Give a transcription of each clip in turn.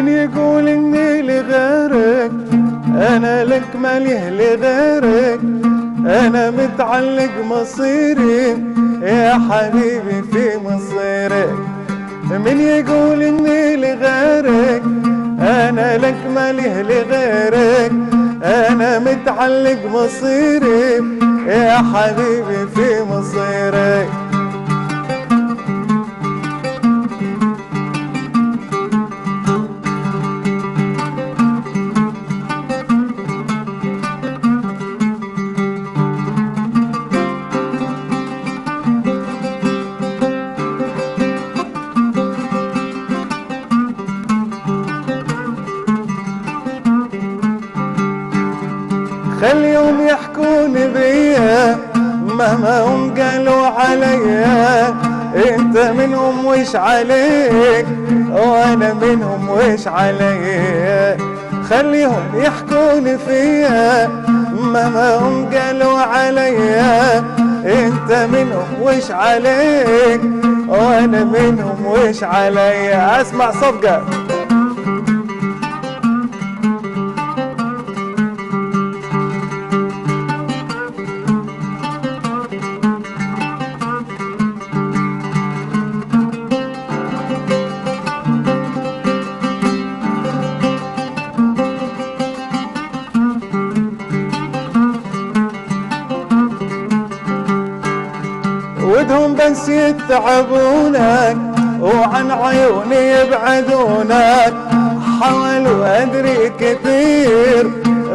من يقول اني لغيرك انا لك ماليه لغيرك، انا متعلق مصيري يا حبيبي في مصيرك. من يقول اني لغيرك انا لك ماليه لغيرك، انا متعلق مصيري يا حبيبي في مصيرك. خليهم يحكون بيا مهما هم قالوا عليا، انت منهم وش عليك وانا منهم وش علي. خليهم يحكون فيا مهما هم قالوا عليا، انت منهم وش عليك وانا منهم وش علي. اسمع صفقة ودهم بس يتعبونك وعن عيوني يبعدونك. حاولوا ادري كثير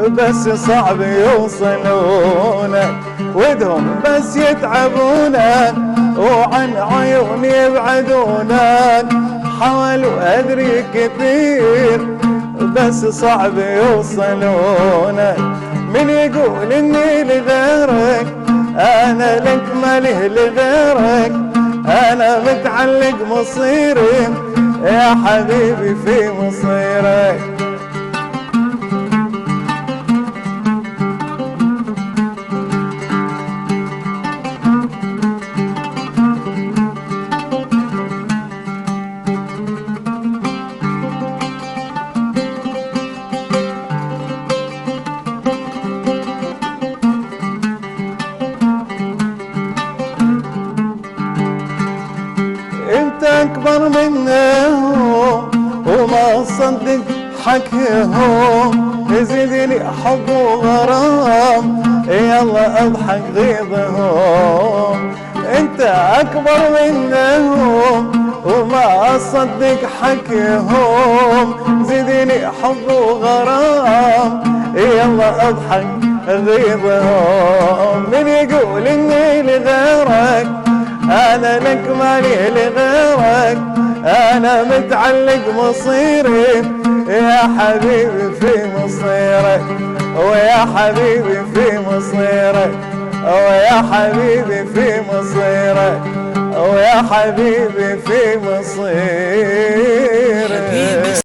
بس صعب يوصلونك. ودهم بس يتعبونك وعن عيوني يبعدونك. حاولوا ادري كثير بس صعب يوصلونك. من يقول اني لغيرك انا لك ماليه لغيرك، انا متعلق مصيري يا حبيبي في مصيرك. انت اكبر منهم وما صدق حكيهم، يزيدني حب وغرام يلا اضحك غيظهم. انت اكبر منهم وما صدق حكيهم، زيدني حب وغرام يلا اضحك غيظهم. من يقول اني لغيرك انا لك مالي لغيرك، انا متعلق مصيري يا حبيبي في مصيرك. ويا حبيبي في مصيرك، ويا حبيبي في مصيرك، ويا حبيبي في مصيرك.